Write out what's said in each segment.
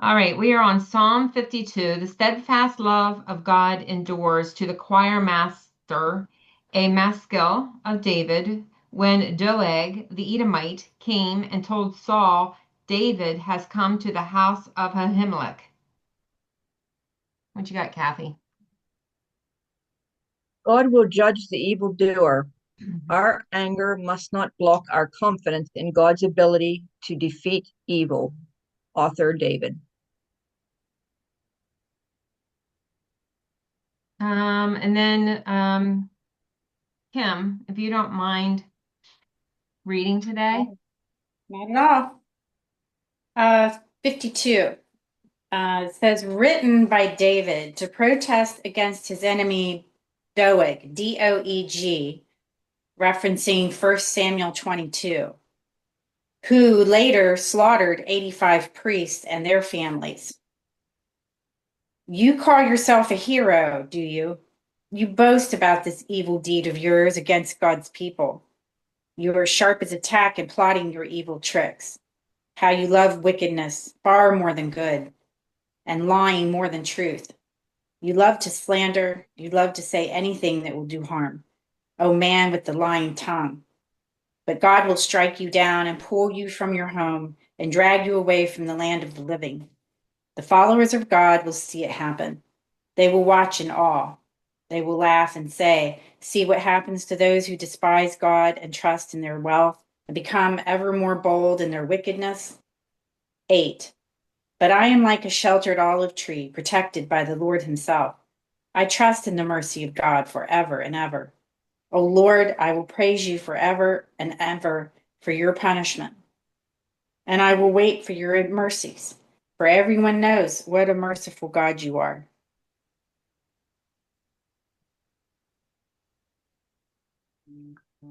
All right, we are on Psalm 52. The steadfast love of God endures to the choir master, a maskil of David. When Doeg the Edomite came and told Saul, David has come to the house of Ahimelech. What you got, Kathy? God will judge the evildoer. Our anger must not block our confidence in God's ability to defeat evil. Author David. And then Kim, if you don't mind reading today. Not at all. 52. It says, written by David to protest against his enemy Doeg, Doeg, referencing 1 Samuel 22, who later slaughtered 85 priests and their families. You call yourself a hero, do you? You boast about this evil deed of yours against God's people. You are sharp as a tack in plotting your evil tricks. How you love wickedness far more than good, and lying more than truth. You love to slander. You love to say anything that will do harm. O man with the lying tongue. But God will strike you down and pull you from your home and drag you away from the land of the living. The followers of God will see it happen. They will watch in awe. They will laugh and say, see what happens to those who despise God and trust in their wealth and become ever more bold in their wickedness. 8. But I am like a sheltered olive tree, protected by the Lord himself. I trust in the mercy of God forever and ever. O Lord, I will praise you forever and ever for your punishment. And I will wait for your mercies, for everyone knows what a merciful God you are.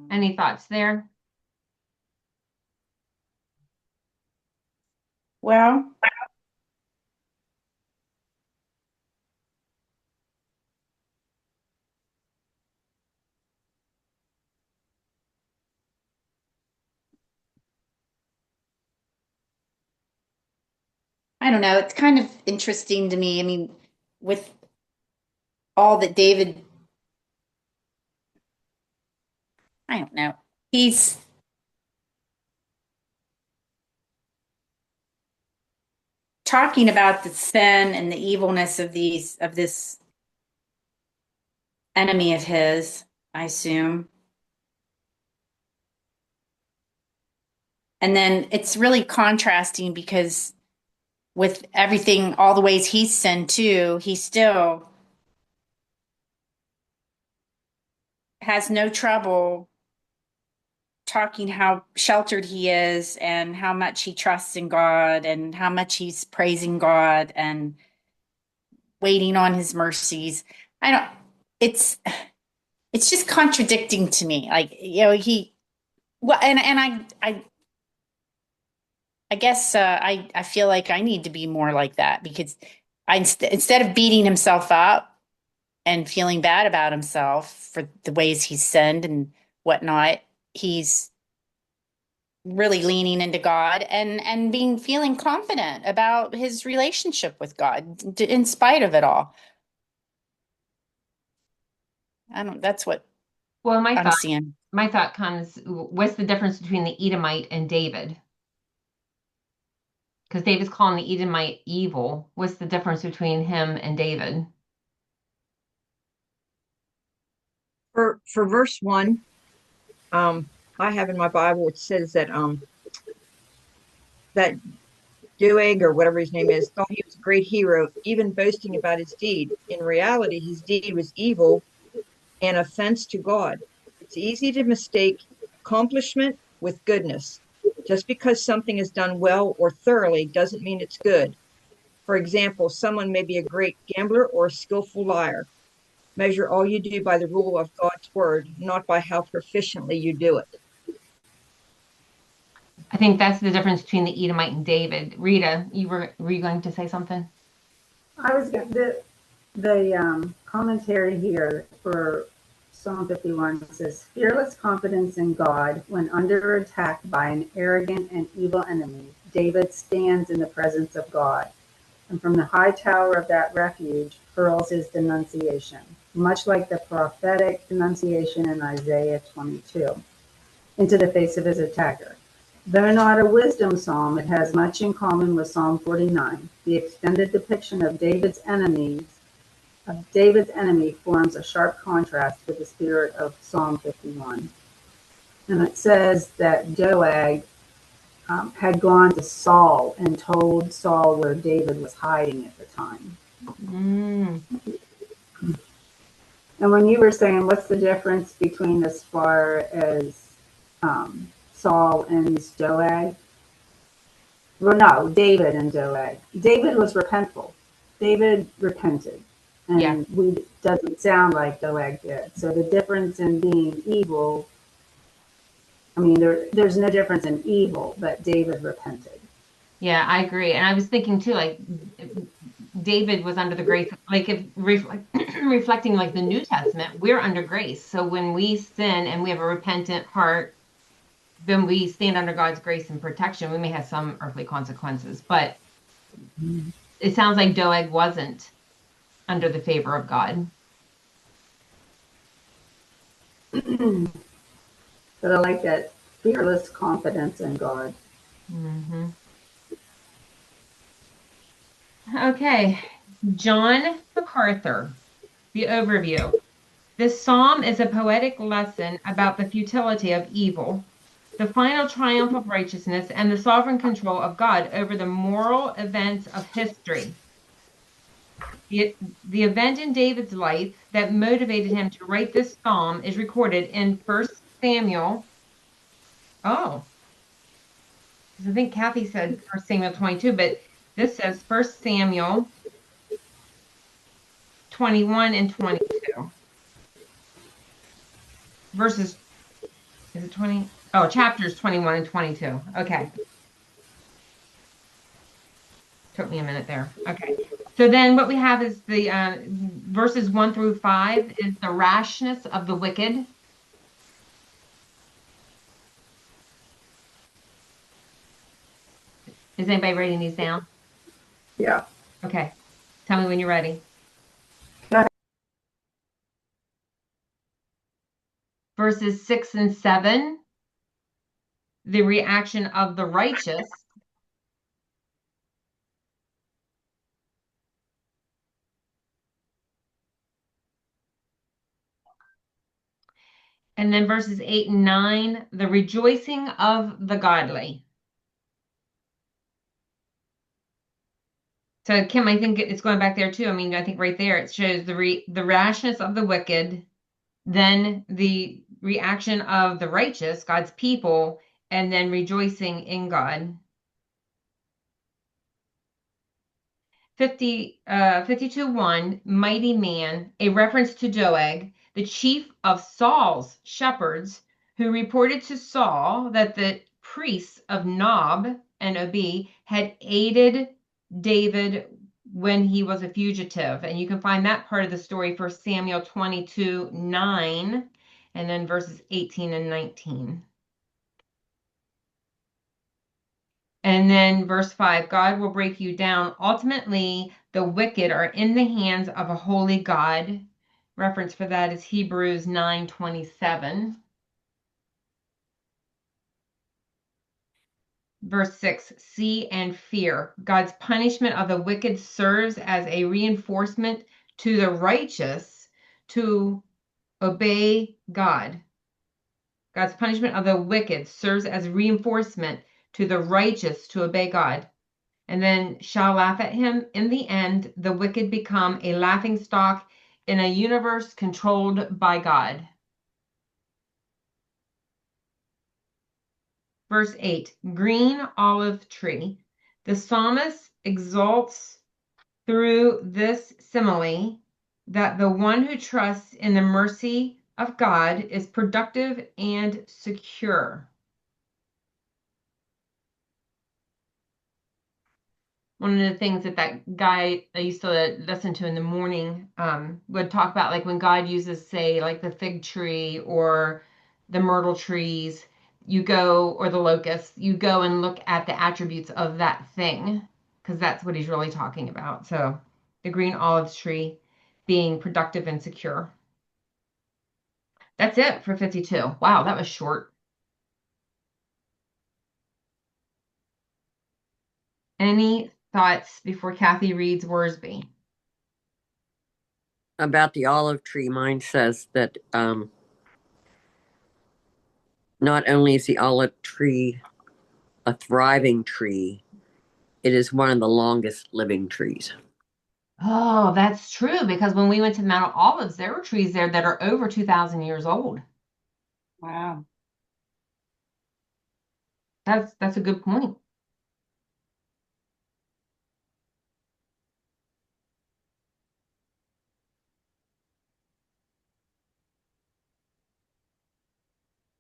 Any thoughts there? Well, I don't know. It's kind of interesting to me. I mean, with all that David, I don't know. He's talking about the sin and the evilness of this enemy of his, I assume. And then it's really contrasting because with everything, all the ways he's sinned too, he still has no trouble talking how sheltered he is and how much he trusts in God and how much he's praising God and waiting on his mercies. I don't, it's, it's just contradicting to me. Like, well, and I guess I feel like I need to be more like that because instead of beating himself up and feeling bad about himself for the ways he's sinned and whatnot, he's really leaning into God and being feeling confident about his relationship with God in spite of it all. I don't. That's what Well, I'm seeing. my thought comes, what's the difference between the Edomite and David? Because David's calling the Edomite evil. What's the difference between him and David? For verse 1, I have in my Bible it says that Doeg, or whatever his name is, thought he was a great hero, even boasting about his deed. In reality, his deed was evil and offense to God. It's easy to mistake accomplishment with goodness. Just because something is done well or thoroughly doesn't mean it's good. For example, someone may be a great gambler or a skillful liar. Measure all you do by the rule of God's word, not by how proficiently you do it. I think that's the difference between the Edomite and David. Rita, were you going to say something? I was the commentary here for Psalm 51 says, fearless confidence in God when under attack by an arrogant and evil enemy. David stands in the presence of God. and from the high tower of that refuge hurls his denunciation, much like the prophetic denunciation in Isaiah 22, into the face of his attacker. Though not a wisdom psalm, it has much in common with Psalm 49. The extended depiction of David's enemy forms a sharp contrast with the spirit of Psalm 51. And it says that Doeg had gone to Saul and told Saul where David was hiding at the time. Mm. And when you were saying, what's the difference between as far as Saul and Doeg? Well, no, David and Doeg. David was repentful. David repented. And Yeah. doesn't sound like Doeg did. So the difference in being evil, I mean, there's no difference in evil, but David repented. Yeah, I agree. And I was thinking too, like David was under the grace, like if reflecting like the New Testament, we're under grace. So when we sin and we have a repentant heart, then we stand under God's grace and protection. We may have some earthly consequences, but it sounds like Doeg wasn't under the favor of God. But I like that fearless confidence in God. Mm-hmm. Okay, John MacArthur, the overview. This psalm is a poetic lesson about the futility of evil, the final triumph of righteousness, and the sovereign control of God over the moral events of history. The event in David's life that motivated him to write this psalm is recorded in 1 Samuel. Oh, I think Kathy said 1 Samuel 22, but this says 1 Samuel 21 and 22. Verses, is it 20? Oh, chapters 21 and 22. Okay. Took me a minute there. Okay. So then what we have is the verses 1 through 5 is the rashness of the wicked. Is anybody writing these down? Yeah. Okay. Tell me when you're ready. Okay. Verses 6 and 7, the reaction of the righteous. And then verses 8 and 9, the rejoicing of the godly. So Kim, I think it's going back there too. I mean, I think right there it shows the rashness of the wicked, then the reaction of the righteous, God's people, and then rejoicing in God. 52:1, mighty man, a reference to Doeg, the chief of Saul's shepherds, who reported to Saul that the priests of Nob and Obi had aided David when he was a fugitive. And you can find that part of the story for Samuel 22:9, and then verses 18 and 19. And then verse 5, God will break you down. Ultimately, the wicked are in the hands of a holy God. Reference for that is Hebrews 9:27. Verse 6, see and fear. God's punishment of the wicked serves as a reinforcement to the righteous to obey God. God's punishment of the wicked serves as reinforcement to the righteous to obey God. And then shall laugh at him. In the end, the wicked become a laughing stock in a universe controlled by God. Verse 8, green olive tree. The psalmist exalts through this simile that the one who trusts in the mercy of God is productive and secure. One of the things that guy I used to listen to in the morning would talk about, like when God uses, say, like the fig tree or the myrtle trees, you go, or the locust, you go and look at the attributes of that thing. because that's what he's really talking about. So the green olive tree being productive and secure. That's it for 52. Wow, that was short. Any thoughts before Kathy reads Worsby? About the olive tree, mine says that not only is the olive tree a thriving tree, it is one of the longest living trees. Oh, that's true, because when we went to Mount Olives, there were trees there that are over 2,000 years old. Wow. That's a good point.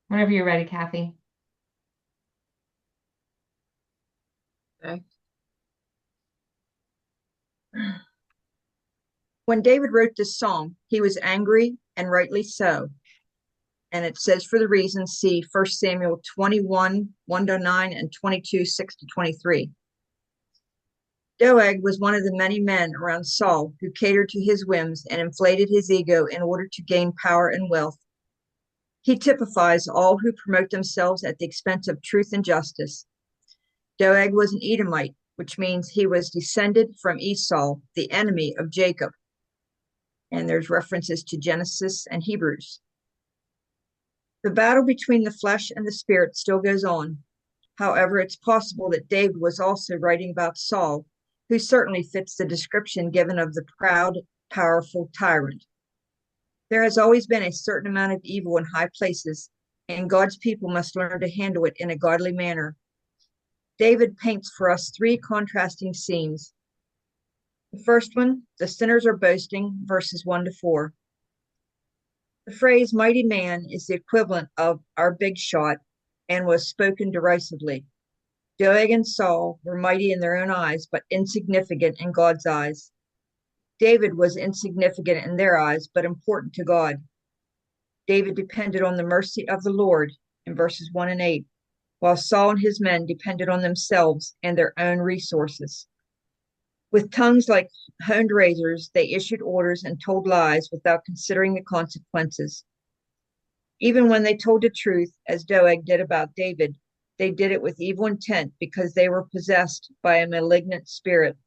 Whenever you're ready, Kathy. Okay. When David wrote this psalm, he was angry, and rightly so. And it says for the reason, see 1 Samuel 21, 1-9, and 22, 6-23. Doeg was one of the many men around Saul who catered to his whims and inflated his ego in order to gain power and wealth. He typifies all who promote themselves at the expense of truth and justice. Doeg was an Edomite, which means he was descended from Esau, the enemy of Jacob. And there's references to Genesis and Hebrews. The battle between the flesh and the spirit still goes on. However, it's possible that David was also writing about Saul, who certainly fits the description given of the proud, powerful tyrant. There has always been a certain amount of evil in high places, and God's people must learn to handle it in a godly manner. David paints for us three contrasting scenes. The first one, the sinners are boasting, verses 1-4. The phrase mighty man is the equivalent of our big shot and was spoken derisively. Doeg and Saul were mighty in their own eyes, but insignificant in God's eyes. David was insignificant in their eyes, but important to God. David depended on the mercy of the Lord in verses 1-8, while Saul and his men depended on themselves and their own resources. With tongues like honed razors, they issued orders and told lies without considering the consequences. Even when they told the truth, as Doeg did about David, they did it with evil intent because they were possessed by a malignant spirit.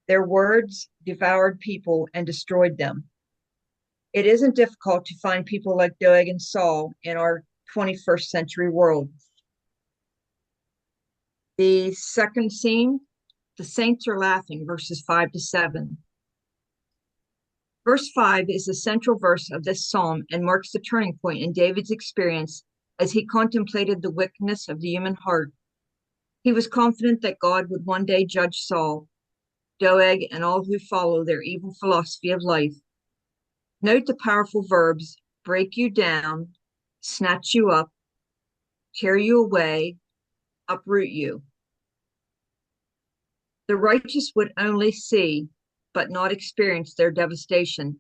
Their words devoured people and destroyed them. It isn't difficult to find people like Doeg and Saul in our 21st century world. The second scene, the saints are laughing, verses 5-7. Verse 5 is the central verse of this psalm and marks the turning point in David's experience as he contemplated the wickedness of the human heart. He was confident that God would one day judge Saul, Doeg, and all who follow their evil philosophy of life. Note the powerful verbs break you down, snatch you up, tear you away, uproot you. The righteous would only see, but not experience their devastation,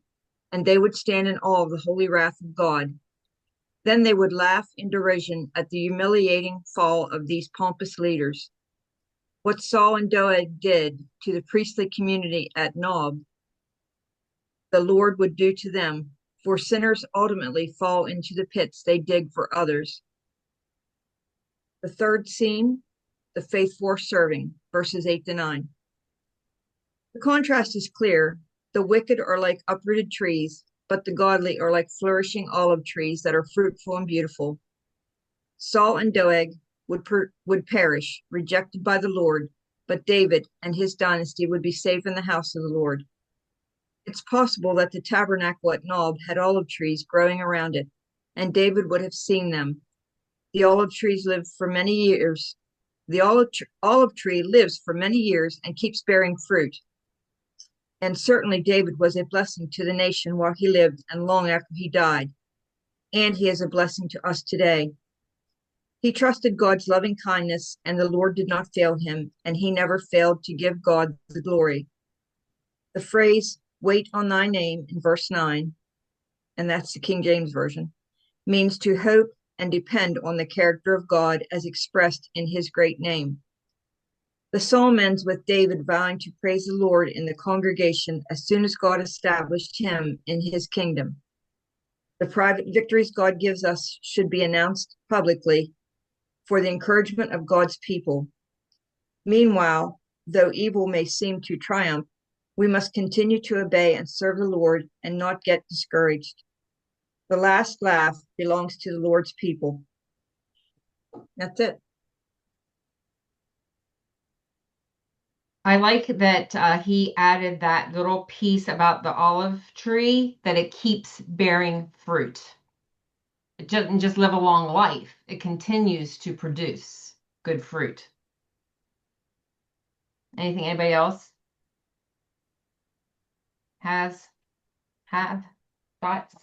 and they would stand in awe of the holy wrath of God. Then they would laugh in derision at the humiliating fall of these pompous leaders. What Saul and Doeg did to the priestly community at Nob, the Lord would do to them, for sinners ultimately fall into the pits they dig for others. The third scene, the faithful serving, verses 8-9. The contrast is clear. The wicked are like uprooted trees, but the godly are like flourishing olive trees that are fruitful and beautiful. Saul and Doeg would perish, rejected by the Lord, but David and his dynasty would be safe in the house of the Lord. It's possible that the tabernacle at Nob had olive trees growing around it, and David would have seen them. The olive trees lived for many years. The olive tree lives for many years and keeps bearing fruit. And certainly David was a blessing to the nation while he lived and long after he died. And he is a blessing to us today. He trusted God's loving kindness, and the Lord did not fail him, and he never failed to give God the glory. The phrase, wait on thy name, in verse 9, and that's the King James Version, means to hope and depend on the character of God as expressed in his great name. The psalm ends with David vowing to praise the Lord in the congregation as soon as God established him in his kingdom. The private victories God gives us should be announced publicly for the encouragement of God's people. Meanwhile, though evil may seem to triumph, we must continue to obey and serve the Lord and not get discouraged. The last laugh belongs to the Lord's people. That's it. I like that he added that little piece about the olive tree, that it keeps bearing fruit. It doesn't just live a long life. It continues to produce good fruit. Anything anybody else have thoughts?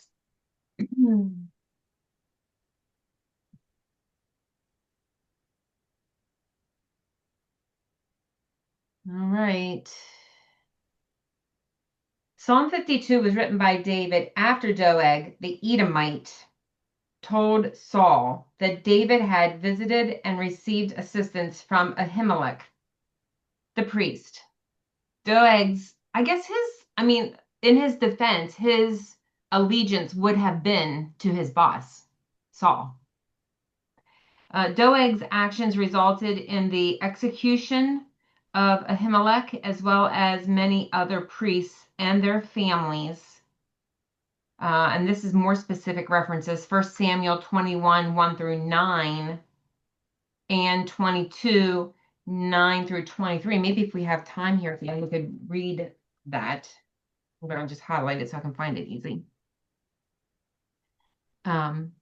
All right. Psalm 52 was written by David after Doeg, the Edomite, told Saul that David had visited and received assistance from Ahimelech, the priest. Doeg's, in his defense, his allegiance would have been to his boss, Saul. Doeg's actions resulted in the execution of Ahimelech, as well as many other priests and their families. And this is more specific references, 1 Samuel 21, 1 through 9, and 22, 9 through 23. Maybe if we have time here, we could read that. But I'll just highlight it so I can find it easy. 1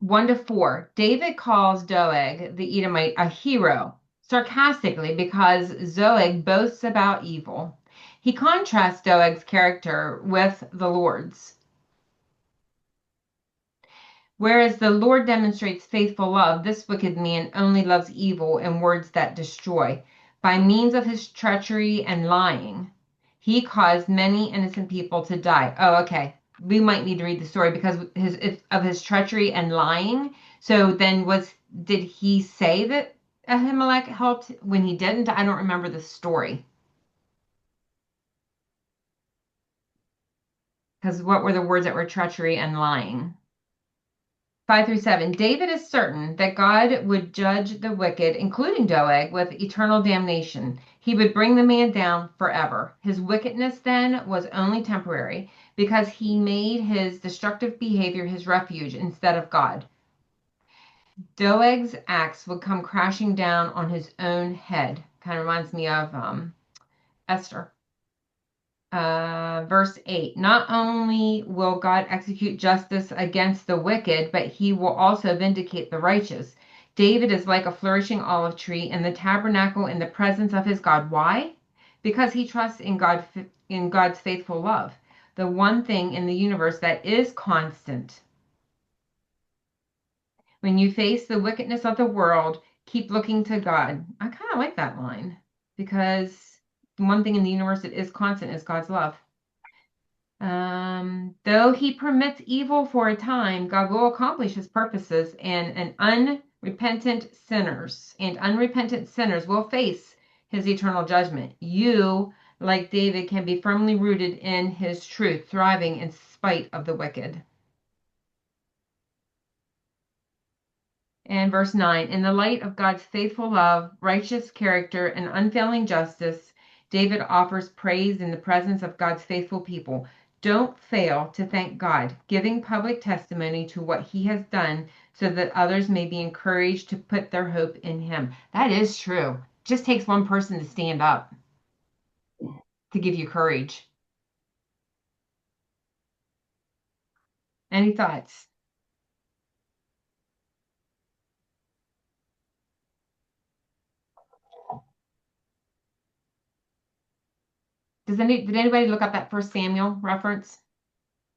to 4. David calls Doeg, the Edomite, a hero, sarcastically, because Doeg boasts about evil. He contrasts Doeg's character with the Lord's. Whereas the Lord demonstrates faithful love, this wicked man only loves evil and words that destroy. By means of his treachery and lying, he caused many innocent people to die. Oh, okay. We might need to read the story because of his treachery and lying. So then did he say that Ahimelech helped when he didn't? I don't remember the story. Because what were the words that were treachery and lying? 5 through 7. David is certain that God would judge the wicked, including Doeg, with eternal damnation. He would bring the man down forever. His wickedness then was only temporary because he made his destructive behavior his refuge instead of God. Doeg's acts would come crashing down on his own head. Kind of reminds me of Esther. Verse 8, not only will God execute justice against the wicked, but he will also vindicate the righteous. David is like a flourishing olive tree in the tabernacle in the presence of his God. Why? Because he trusts in God's faithful love, the one thing in the universe that is constant. When you face the wickedness of the world, keep looking to God. I kind of like that line because the one thing in the universe that is constant is God's love. Though he permits evil for a time, God will accomplish his purposes, and unrepentant sinners will face his eternal judgment. You, like David, can be firmly rooted in his truth, thriving in spite of the wicked. And verse 9, in the light of God's faithful love, righteous character, and unfailing justice, David offers praise in the presence of God's faithful people. Don't fail to thank God, giving public testimony to what he has done so that others may be encouraged to put their hope in him. That is true. It just takes one person to stand up to give you courage. Any thoughts? Did anybody look up that 1 Samuel reference?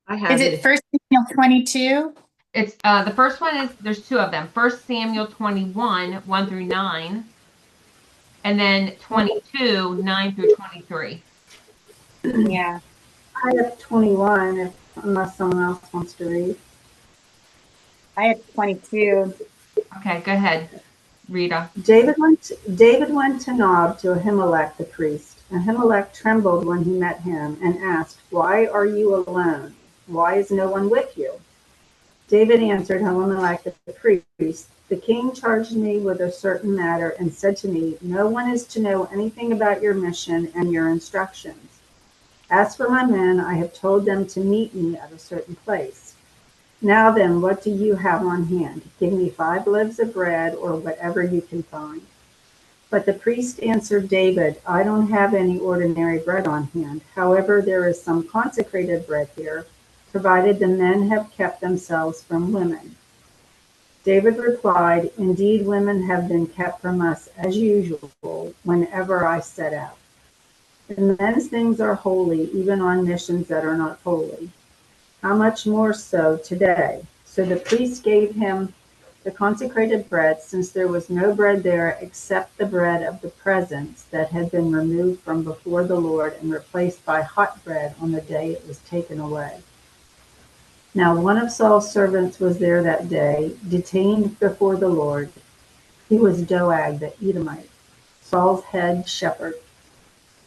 I have Is it 1 Samuel 22? It's the first one is, there's two of them. 1 Samuel 21, 1 through 9, and then 22, 9 through 23. Yeah. I have 21, unless someone else wants to read. I have 22. Okay, go ahead. Rita. David went to Nob to Ahimelech the priest. Ahimelech trembled when he met him and asked, "Why are you alone? Why is no one with you?" David answered Ahimelech the priest, "The king charged me with a certain matter and said to me, 'No one is to know anything about your mission and your instructions. As for my men, I have told them to meet me at a certain place. Now then, what do you have on hand? Give me 5 loaves of bread or whatever you can find." But the priest answered David, "I don't have any ordinary bread on hand. However, there is some consecrated bread here, provided the men have kept themselves from women." David replied, "Indeed, women have been kept from us as usual whenever I set out. The men's things are holy, even on missions that are not holy. How much more so today?" So the priest gave him the consecrated bread, since there was no bread there except the bread of the presence that had been removed from before the Lord and replaced by hot bread on the day it was taken away. Now one of Saul's servants was there that day, detained before the Lord. He was Doeg the Edomite, Saul's head shepherd.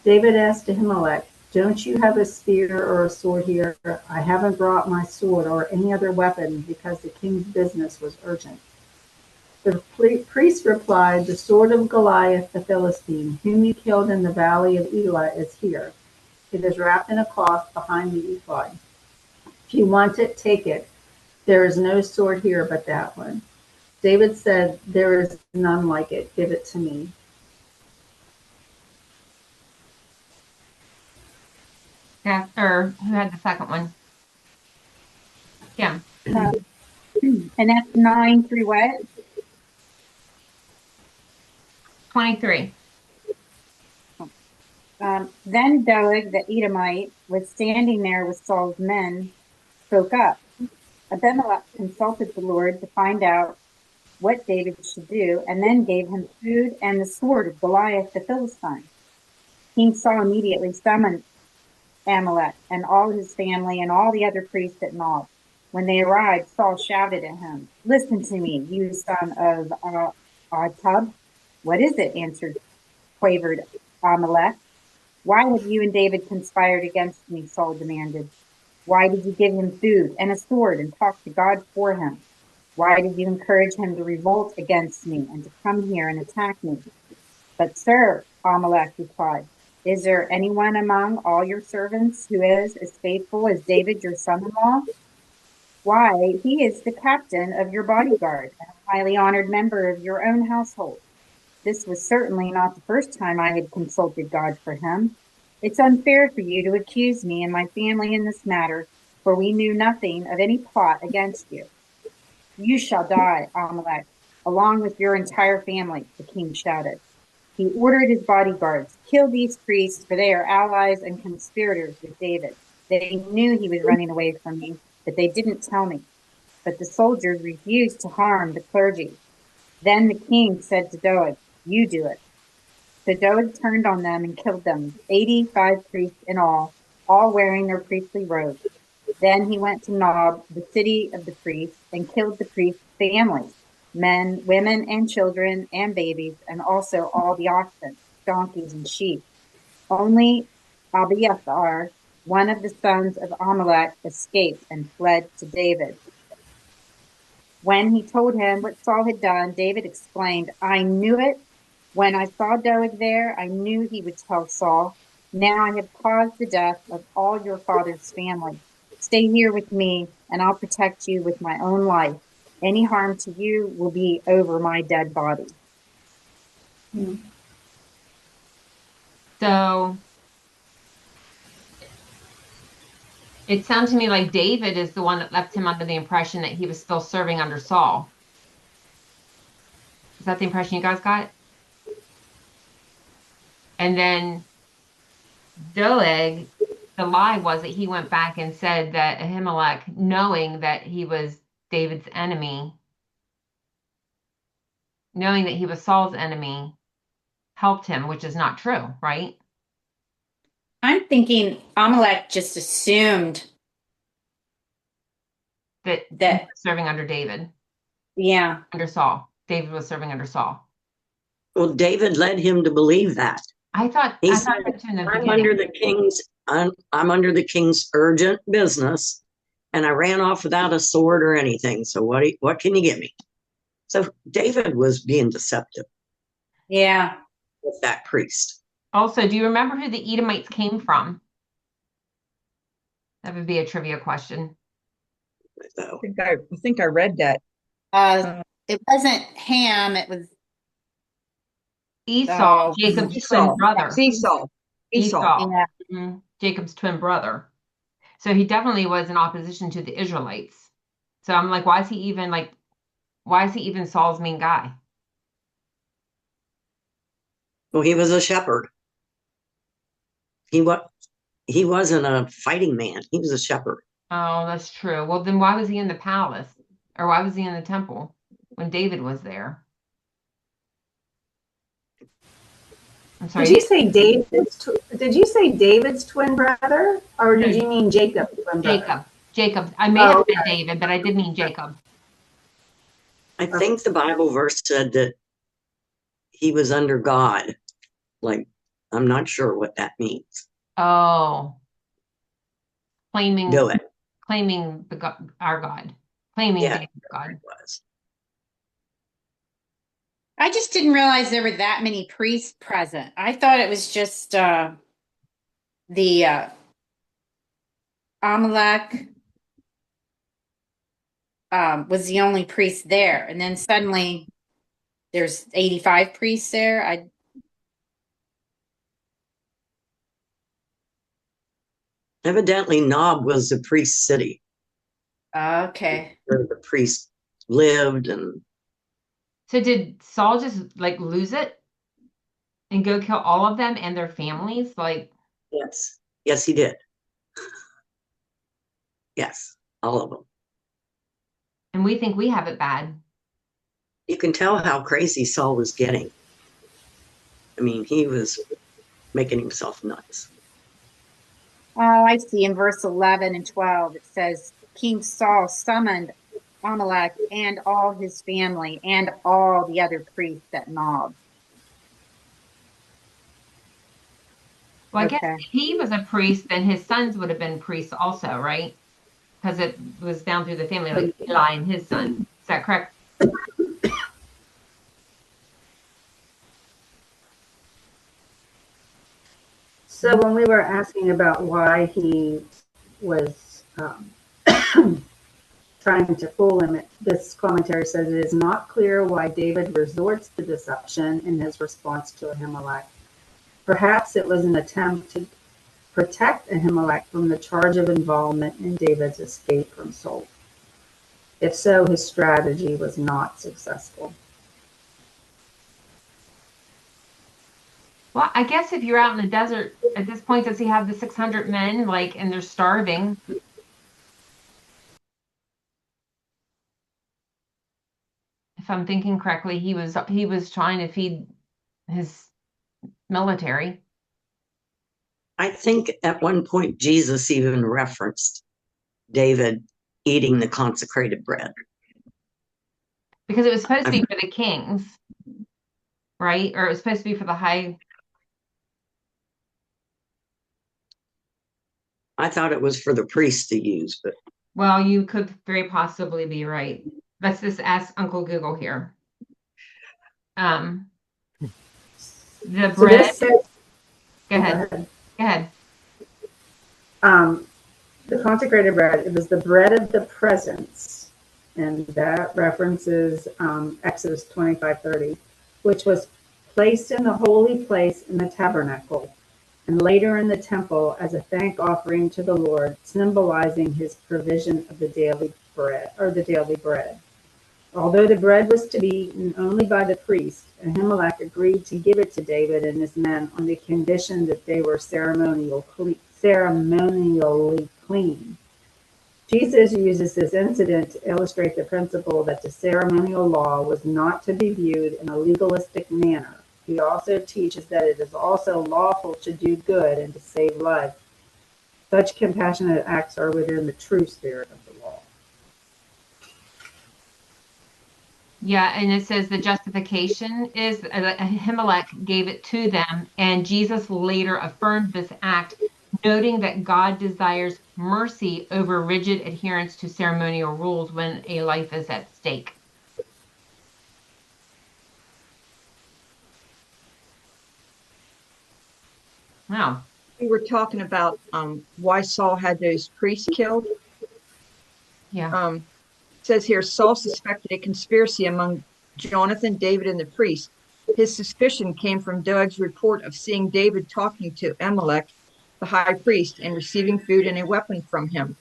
David asked Ahimelech, "Don't you have a spear or a sword here?" "I haven't brought my sword or any other weapon because the king's business was urgent." The priest replied, "The sword of Goliath the Philistine, whom you killed in the valley of Elah, is here. It is wrapped in a cloth behind the ephod. If you want it, take it. There is no sword here but that one." David said, "There is none like it. Give it to me." Yeah, or who had the second one? Kim. And that's 9 through what? 23. Then Doeg the Edomite was standing there with Saul's men, spoke up. Abimelech consulted the Lord to find out what David should do, and then gave him food and the sword of Goliath the Philistine. King Saul immediately summoned Amalek and all his family and all the other priests at Nob. When they arrived, Saul shouted at him, "Listen to me, you son of Ahitub." "What is it?" quavered Amalek. "Why have you and David conspired against me?" Saul demanded. "Why did you give him food and a sword and talk to God for him? Why did you encourage him to revolt against me and to come here and attack me?" "But sir," Amalek replied, "is there anyone among all your servants who is as faithful as David, your son-in-law? Why, he is the captain of your bodyguard and a highly honored member of your own household. This was certainly not the first time I had consulted God for him. It's unfair for you to accuse me and my family in this matter, for we knew nothing of any plot against you." "You shall die, Amalek, along with your entire family," the king shouted. He ordered his bodyguards, "Kill these priests, for they are allies and conspirators with David. They knew he was running away from me, but they didn't tell me." But the soldiers refused to harm the clergy. Then the king said to Doeg, "You do it." So Doeg turned on them and killed them, 85 priests in all wearing their priestly robes. Then he went to Nob, the city of the priests, and killed the priests' families, men, women, and children, and babies, and also all the oxen, donkeys, and sheep. Only Abiathar, one of the sons of Amalek, escaped and fled to David. When he told him what Saul had done, David exclaimed, "I knew it. When I saw Doeg there, I knew he would tell Saul. Now I have caused the death of all your father's family. Stay here with me, and I'll protect you with my own life. Any harm to you will be over my dead body." So it sounds to me like David is the one that left him under the impression that he was still serving under Saul. Is that the impression you guys got? And then Doeg, the lie was that he went back and said that Ahimelech, knowing that he was David's enemy, knowing that he was Saul's enemy, helped him, which is not true, right? I'm thinking Amalek just assumed That he that, was serving under David, yeah, under Saul. David was serving under Saul. Well, David led him to believe that. I thought He I said, thought so in the I'm beginning. under the king's urgent business, and I ran off without a sword or anything. So what can you give me? So David was being deceptive Yeah. with that priest. Also, do you remember who the Edomites came from? That would be a trivia question. So, I think I read that. It wasn't Ham, it was Esau, Oh, Jacob's Esau. twin brother. It's Esau. Esau. yeah. Mhm. Jacob's twin brother. So he definitely was in opposition to the Israelites. So I'm like, why is he even Saul's main guy? well, he was a shepherd. He wasn't a fighting man. He was a shepherd. Oh, that's true. Well, then why was he in the palace? Or why was he in the temple when David was there? I'm sorry. Did you say David's twin brother, or did you mean Jacob's twin brother? Jacob. I may have Oh, said David, but I did mean Jacob. I think the Bible verse said that he was under God. Like, I'm not sure what that means. Oh, claiming Do it. our God, claiming Yeah, David's God. it was. I just didn't realize there were that many priests present. I thought it was just the Amalek was the only priest there, and then suddenly there's 85 priests there. Evidently, Nob was the priest city Okay. where the priest lived, and So did Saul just like lose it and go kill all of them and their families? Like, yes, he did. Yes, all of them. and we think we have it bad. You can tell how crazy Saul was getting. I mean, he was making himself nuts. Oh, I see. In verse 11 and 12, it says, King Saul summoned Amalek and all his family and all the other priests at Nob. Well, I guess Okay. if he was a priest, then his sons would have been priests also, right? Because it was down through the family, like Eli and his son. Is that correct? So when we were asking about why he was trying to fool him, this commentary says it is not clear why David resorts to deception in his response to Ahimelech. Perhaps it was an attempt to protect Ahimelech from the charge of involvement in David's escape from Saul. If so, his strategy was not successful. Well, I guess if you're out in the desert at this point, does he have the 600 men, like, and they're starving? If I'm thinking correctly, he was trying to feed his military. I think at one point Jesus even referenced David eating the consecrated bread. Because it was supposed to be for the kings, right? Or it was supposed to be for the high. I thought it was for the priests to use, but Well, you could very possibly be right. Let's just ask Uncle Google here. The So bread. this says, Go ahead. Go ahead. the consecrated bread, it was the bread of the presence, and that references Exodus 25:30, which was placed in the holy place in the tabernacle, and later in the temple as a thank offering to the Lord, symbolizing his provision of the daily bread, or the daily bread. Although the bread was to be eaten only by the priest, Ahimelech agreed to give it to David and his men on the condition that they were ceremonially clean. Jesus uses this incident to illustrate the principle that the ceremonial law was not to be viewed in a legalistic manner. He also teaches that it is also lawful to do good and to save life. Such compassionate acts are within the true spirit of the law. Yeah, and it says the justification is Ahimelech gave it to them, and Jesus later affirmed this act, noting that God desires mercy over rigid adherence to ceremonial rules when a life is at stake. Wow. We were talking about why Saul had those priests killed. Yeah. It says here Saul suspected a conspiracy among Jonathan, David, and the priest. His suspicion came from Doeg's report of seeing David talking to Amalek, the high priest, and receiving food and a weapon from him.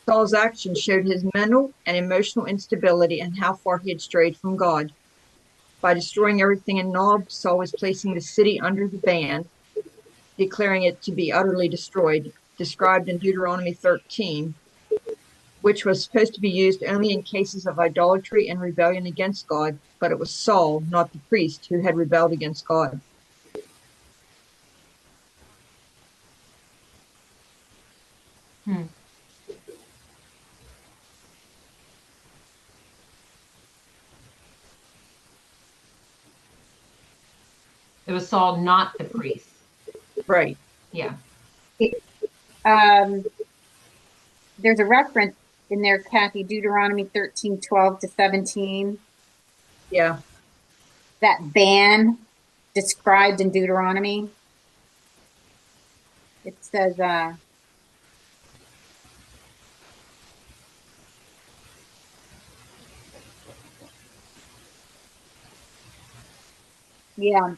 Saul's actions showed his mental and emotional instability and how far he had strayed from God. By destroying everything in Nob, Saul was placing the city under the ban, declaring it to be utterly destroyed, described in Deuteronomy 13, which was supposed to be used only in cases of idolatry and rebellion against God, but it was Saul, not the priest, who had rebelled against God. Hmm. It was Saul, not the priest. Right. Yeah. Um, there's a reference in there, Kathy, Deuteronomy 13:12-17, Yeah. that ban described in Deuteronomy. It says, yeah,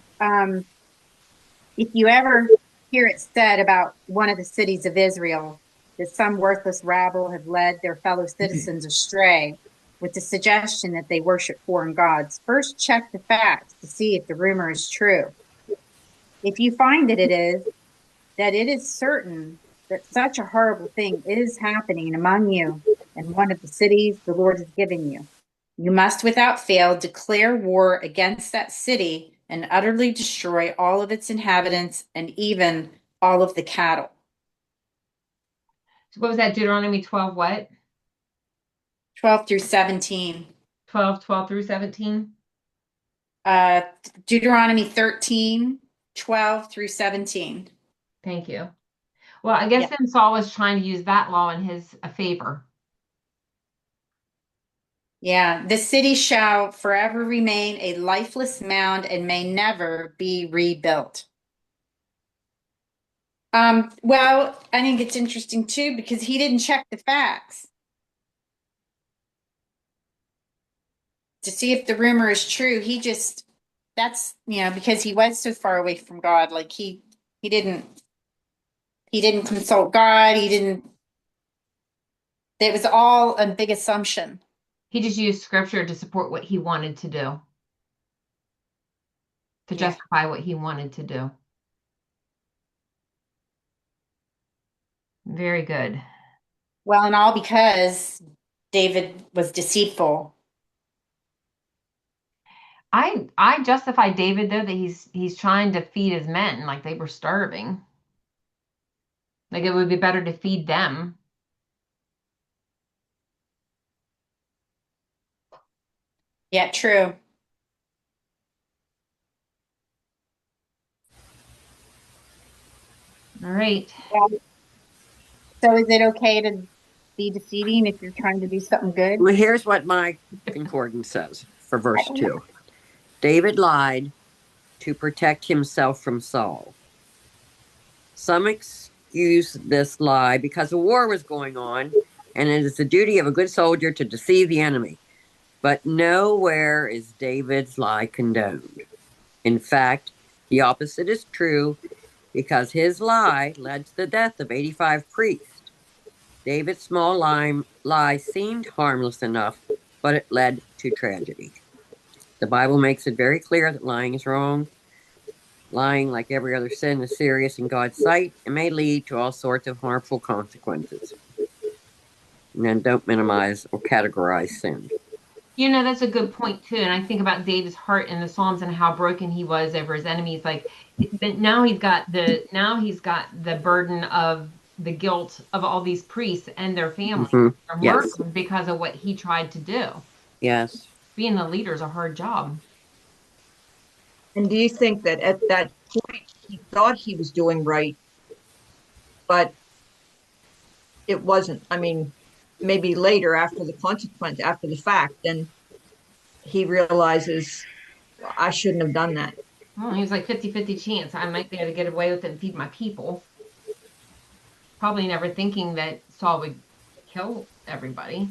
if you ever hear it said about one of the cities of Israel that some worthless rabble have led their fellow citizens astray with the suggestion that they worship foreign gods, first check the facts to see if the rumor is true. If you find that it is certain that such a horrible thing is happening among you in one of the cities the Lord has given you, you must without fail declare war against that city and utterly destroy all of its inhabitants and even all of the cattle. So what was that? Deuteronomy 12, what? 12-17. 12 through 17? Uh, Deuteronomy 13:12-17. Thank you. Well, I guess Yeah. then Saul was trying to use that law in his favor. Yeah. The city shall forever remain a lifeless mound and may never be rebuilt. Well, I think it's interesting too because he didn't check the facts to see if the rumor is true. That's, because he was so far away from God, like he didn't consult God. It was all a big assumption. He just used scripture to support what he wanted to do, to Yeah. justify what he wanted to do. Very good. Well, and all because David was deceitful. I justify David though that he's trying to feed his men like they were starving. Like it would be better to feed them. Yeah, true. All right. So is it okay to be deceiving if you're trying to do something good? Well, here's what my concordance says for verse 2. David lied to protect himself from Saul. Some excuse this lie because a war was going on, and it is the duty of a good soldier to deceive the enemy. But nowhere is David's lie condoned. In fact, the opposite is true because his lie led to the death of 85 priests. David's small lie seemed harmless enough, but it led to tragedy. The Bible makes it very clear that lying is wrong. Lying, like every other sin, is serious in God's sight and may lead to all sorts of harmful consequences. And then don't minimize or categorize sin. That's a good point too. And I think about David's heart in the Psalms and how broken he was over his enemies. Like now he's got the burden of the guilt of all these priests and their families Mm-hmm. are Yes. murdered because of what he tried to do. Yes. being a leader is a hard job. And do you think that at that point he thought he was doing right, but it wasn't? I mean, maybe later after the consequence, after the fact, then he realizes I shouldn't have done that. Well, he was like 50-50 chance. I might be able to get away with it and feed my people. Probably never thinking that Saul would kill everybody.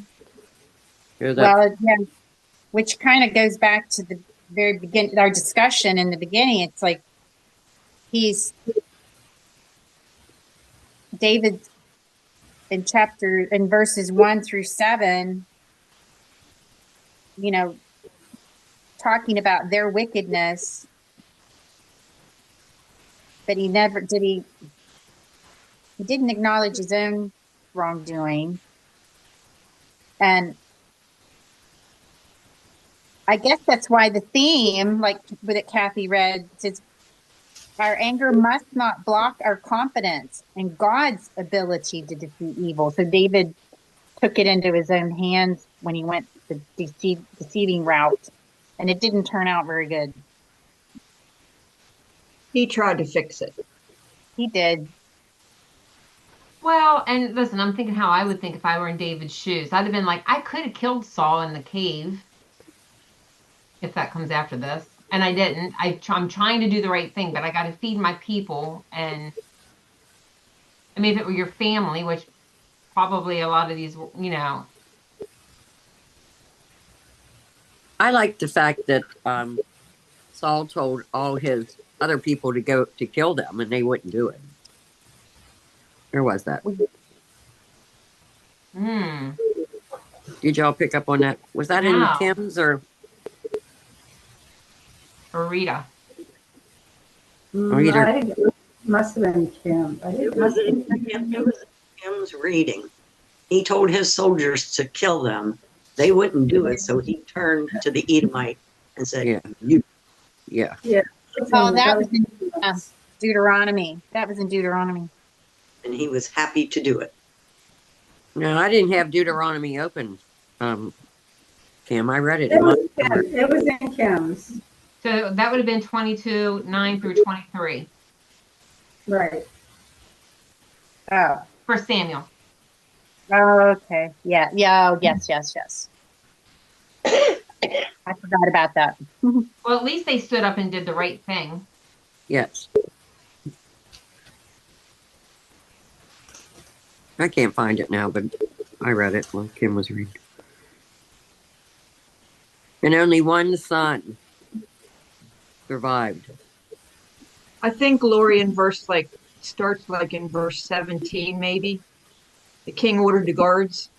Here's that. Well, yeah, which kind of goes back to the very beginning, our discussion in the beginning. It's like David in verses 1-7, talking about their wickedness, but he didn't acknowledge his own wrongdoing. And I guess that's why the theme, like what Kathy read, says our anger must not block our confidence in God's ability to defeat evil. So David took it into his own hands when he went the deceiving route, and it didn't turn out very good. He tried to fix it. He did. Well, and listen, I'm thinking how I would think if I were in David's shoes. I'd have been like, I could have killed Saul in the cave, if that comes after this. And I didn't. I'm trying to do the right thing, but I got to feed my people. And I mean, if it were your family, which probably a lot of these, I like the fact that Saul told all his other people to go to kill them, and they wouldn't do it. Where was that? Did y'all pick up on that? Was that in No. Kim's or? or Rita. either. I think it must have been Kim. I think It was in Kim's reading. He told his soldiers to kill them. They wouldn't do it, so he turned to the Edomite and said, Yeah. "You." Yeah. Oh, that was in Deuteronomy. That was in Deuteronomy. And he was happy to do it. No, I didn't have Deuteronomy open. Kim, I read it. It was in Kim's. So that would have been 22:9-23 Right. Oh. for Samuel. Oh, okay. Yeah. Oh, yes. I forgot about that. Well, at least they stood up and did the right thing. Yes. I can't find it now, but I read it while Kim was reading. And only one son survived. I think Lori in starts like in verse 17, maybe. The king ordered the guards,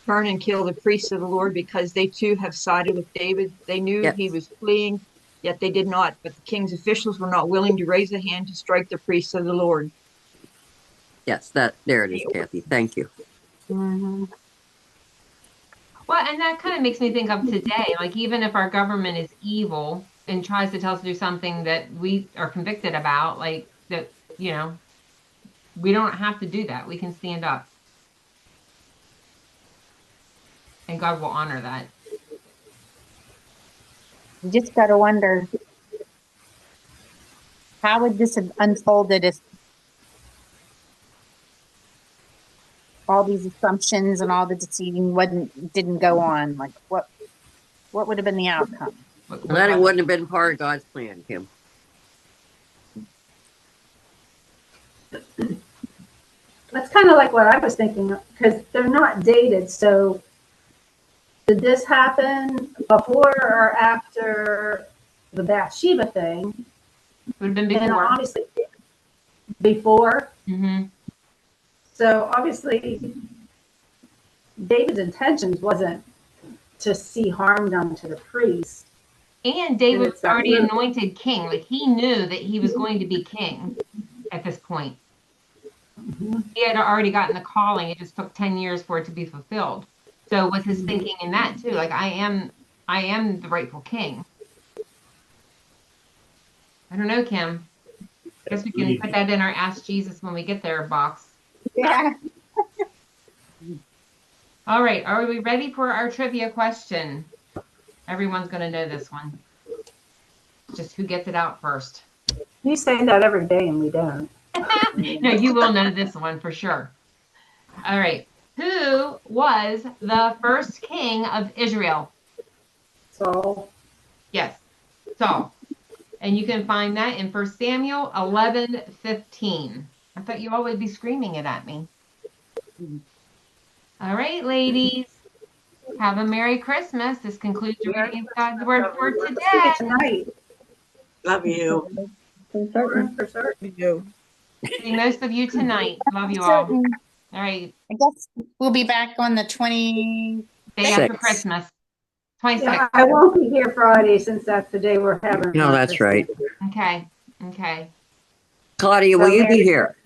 turn and kill the priests of the Lord because they too have sided with David. They knew he was fleeing, yet they did not. But the king's officials were not willing to raise a hand to strike the priests of the Lord. Yes, there it is, Kathy. Thank you. Mm-hmm. Well, and that kind of makes me think of today. Like, even if our government is evil and tries to tell us to do something that we are convicted about, like that, we don't have to do that. We can stand up. And God will honor that. You just got to wonder, how would this have unfolded if all these assumptions and all the deceiving didn't go on? Like, what would have been the outcome? Then it wouldn't have been part of God's plan, Kim. That's kind of like what I was thinking, because they're not dated. So did this happen before or after the Bathsheba thing? Would have been And before. obviously before. Mm-hmm. So obviously David's intentions wasn't to see harm done to the priest. And David was already Absolutely. anointed king. Like, he knew that he was going to be king at this point. He had already gotten the calling. It just took 10 years for it to be fulfilled. So was his thinking in that too? Like, I am the rightful king. I don't know, Kim. Guess we can put that in our Ask Jesus when we get there box. Yeah. All right. Are we ready for our trivia question? Everyone's going to know this one. Just who gets it out first. You say that every day and we don't. No, you will know this one for sure. All right. Who was the first king of Israel? Saul. Yes, Saul. And you can find that in 1 Samuel 11:15. I thought you all would be screaming it at me. All right, ladies. Have a Merry Christmas. This concludes your reading of God's Word for See you today. tonight. Love you. For certain. You. See most of you tonight. Love you all. Certain. All right. I guess we'll be back on the 20. Day after Six. Christmas. 26. Yeah, I won't be here Friday since that's the day we're having. No, that's right. Okay. Okay. Claudia, will you be here?